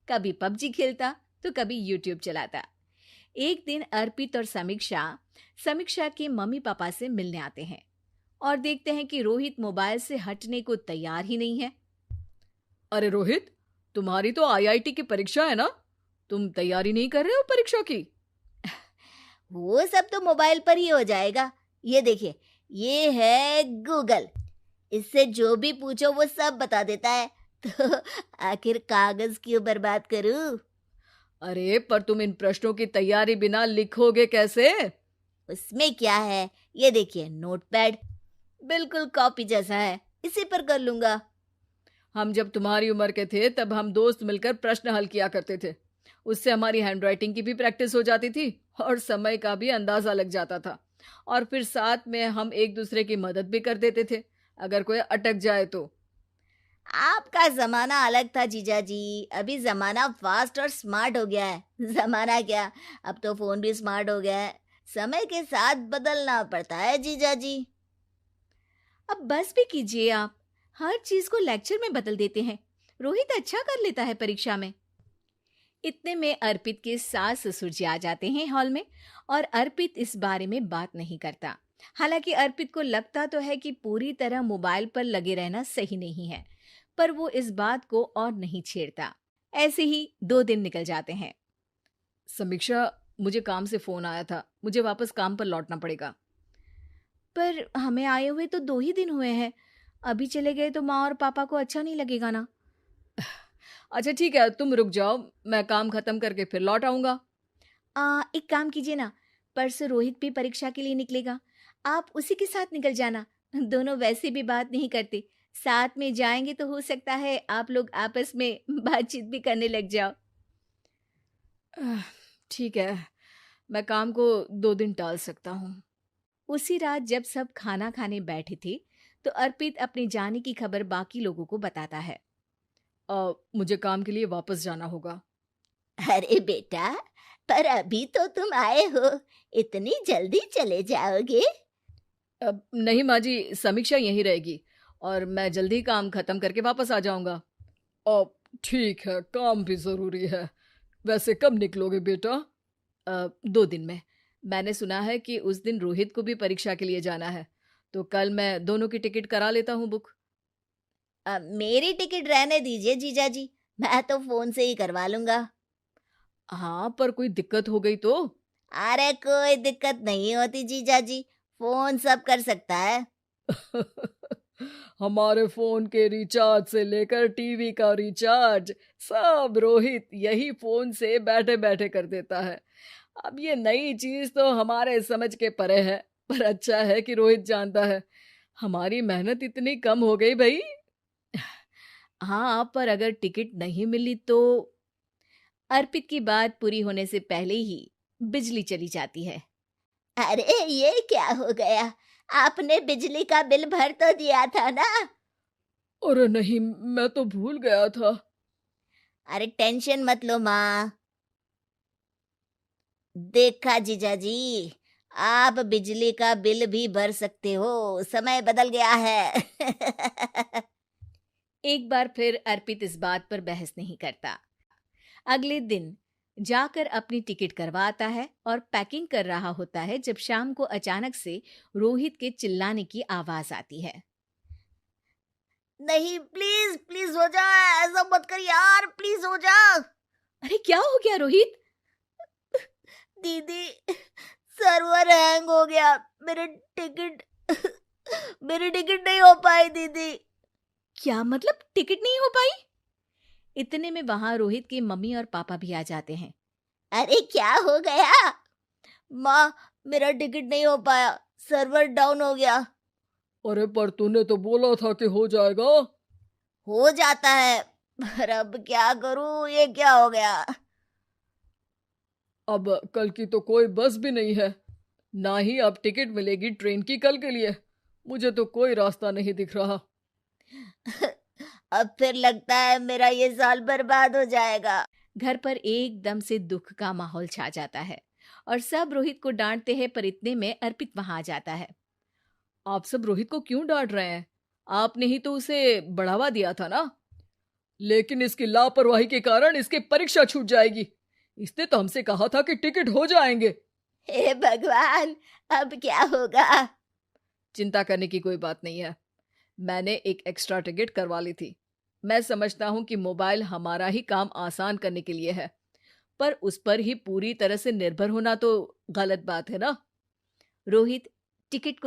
कभी पबजी खेलता तो कभी यूट्यूब चलाता। एक दिन अर्पित और समीक्षा समीक्षा के मम्मी पापा से मिलने आते हैं और देखते हैं कि रोहित मोबाइल से हटने को तैयार ही नहीं है। अरे रोहित, तुम्हारी तो आईआईटी की परीक्षा है ना? तुम तैयारी नहीं कर रहे हो परीक्षा की? वो सब तो मोबाइल पर ही हो जाएगा। ये देखिए, ये है गूगल। इससे जो भी पूछो वो सब बता देता है। तो आखिर कागज क्यों बर्बाद करूं? अरे पर तुम इन प्रश्नों की तैयारी बिना लिखोगे कैसे? उसमें क्या है, ये देखिए नोटपैड, बिल्कुल कॉपी जैसा है, इसी पर कर लूंगा। हम जब तुम्हारी उम्र के थे तब हम दोस्त मिलकर प्रश्न हल किया करते थे। उससे हमारी हैंडराइटिंग की भी प्रैक्टिस हो जाती थी और समय का भी अंदाजा लग जाता था। और फिर साथ में हम एक दूसरे की मदद भी कर देते थे अगर कोई अटक जाए तो। आपका जमाना अलग था जीजा जी। अभी जमाना फास्ट और स्मार्ट हो गया है। जमाना क्या, अब तो फोन भी स्मार्ट हो गया है। समय के साथ बदलना पड़ता है जीजा जी। अब बस भी कीजिए आप, हर चीज को लेक्चर में बदल देते हैं। रोहित अच्छा कर लेता है परीक्षा में। इतने में अर्पित के सास ससुर जी आ जाते हैं हॉल में और अर्पित इस बारे में बात नहीं करता। हालांकि अर्पित को लगता तो है कि पूरी तरह मोबाइल पर लगे रहना सही नहीं है, पर वो इस बात को और नहीं छेड़ता। ऐसे ही 2 दिन निकल जाते हैं। समीक्षा, मुझे काम से फोन आया था, मुझे वापस काम पर लौटना पड़ेगा। पर हमें आए हुए तो 2 ही दिन हुए हैं, अभी चले गए तो माँ और पापा को अच्छा नहीं लगेगा ना। अच्छा ठीक है, तुम रुक जाओ, मैं काम खत्म करके फिर लौट आऊंगा। एक काम कीजिए ना, परसों रोहित भी परीक्षा के लिए निकलेगा, आप उसी के साथ निकल जाना। दोनों वैसे भी बात नहीं करते, साथ में जाएंगे तो हो सकता है आप लोग आपस में बातचीत भी करने लग जाओ। आह, ठीक है, मैं काम को 2 दिन टाल सकता हूँ। उसी रात जब सब खाना खाने बैठे थे तो अर्पित अपने जाने की खबर बाकी लोगों को बताता है। मुझे काम के लिए वापस जाना होगा। अरे बेटा, पर अभी तो तुम आए हो, इतनी जल्दी चले जाओगे? नहीं माँ जी, समीक्षा यहीं रहेगी और मैं जल्दी काम खत्म करके वापस आ जाऊंगा। ठीक है, काम भी जरूरी है। वैसे कब निकलोगे बेटा? 2 दिन में। मैंने सुना है कि उस दिन रोहित को भी परीक्षा के लिए जाना है, तो कल मैं दोनों की टिकट करा लेता हूँ बुक। मेरी टिकट रहने दीजिए जीजा जी, मैं तो फोन से ही करवा लूंगा। हाँ, पर कोई दिक्कत हो गई तो? अरे कोई दिक्कत नहीं होती जीजा जी, फोन सब कर सकता है। हमारे फोन के रिचार्ज से लेकर टीवी का रिचार्ज सब रोहित यही फोन से बैठे बैठे कर देता है। अब ये नई चीज तो हमारे समझ के परे है, पर अच्छा है कि रोहित जानता है। हमारी मेहनत इतनी कम हो गई भाई। हाँ, पर अगर टिकट नहीं मिली तो? अर्पित की बात पूरी होने से पहले ही बिजली चली जाती है। अरे ये क्या हो गया, आपने बिजली का बिल भर तो दिया था ना? अरे नहीं, मैं तो भूल गया था। अरे टेंशन मत लो माँ। देखा जीजा जी, आप बिजली का बिल भी भर सकते हो, समय बदल गया है। एक बार फिर अर्पित इस बात पर बहस नहीं करता। अगले दिन जाकर अपनी टिकट करवाता है और पैकिंग कर रहा होता है जब शाम को अचानक से रोहित के चिल्लाने की आवाज आती है। नहीं, प्लीज प्लीज हो जा, ऐसा मत कर यार, प्लीज हो जा। अरे क्या हो गया रोहित? दीदी, सर्वर हैंग हो गया, मेरे टिकट मेरी टिकट नहीं हो पाई दीदी। क्या मतलब टिकट नहीं हो पाई? इतने में वहां रोहित के मम्मी और पापा भी आ जाते हैं। अरे क्या हो गया? माँ, मेरा टिकट नहीं हो पाया, सर्वर डाउन हो गया। अरे पर तूने तो बोला था कि हो जाएगा। हो जाता है, पर अब क्या करूं, ये क्या हो गया? अब कल की तो कोई बस भी नहीं है, ना ही अब टिकट मिलेगी ट्रेन की कल के लिए। मुझे तो कोई रास्ता नहीं दिख रहा। अब फिर लगता है मेरा ये साल बर्बाद हो जाएगा। घर पर एकदम से दुख का माहौल छा जाता है और सब रोहित को डांटते हैं, पर इतने में अर्पित वहां आ जाता है। आप सब रोहित को क्यों डांट रहे हैं? आपने ही तो उसे बढ़ावा दिया था ना। लेकिन इसकी लापरवाही के कारण इसकी परीक्षा छूट जाएगी। इसने तो हमसे कहा था कि टिकट हो जाएंगे। हे भगवान, अब क्या होगा? चिंता करने की कोई बात नहीं है। मैंने एक एक्स्ट्रा टिकट करवा ली थी। मैं समझता हूँ कि मोबाइल हमारा ही काम आसान करने के लिए है, पर उस पर ही पूरी तरह से निर्भर होना तो गलत बात है ना। रोहित टिकट को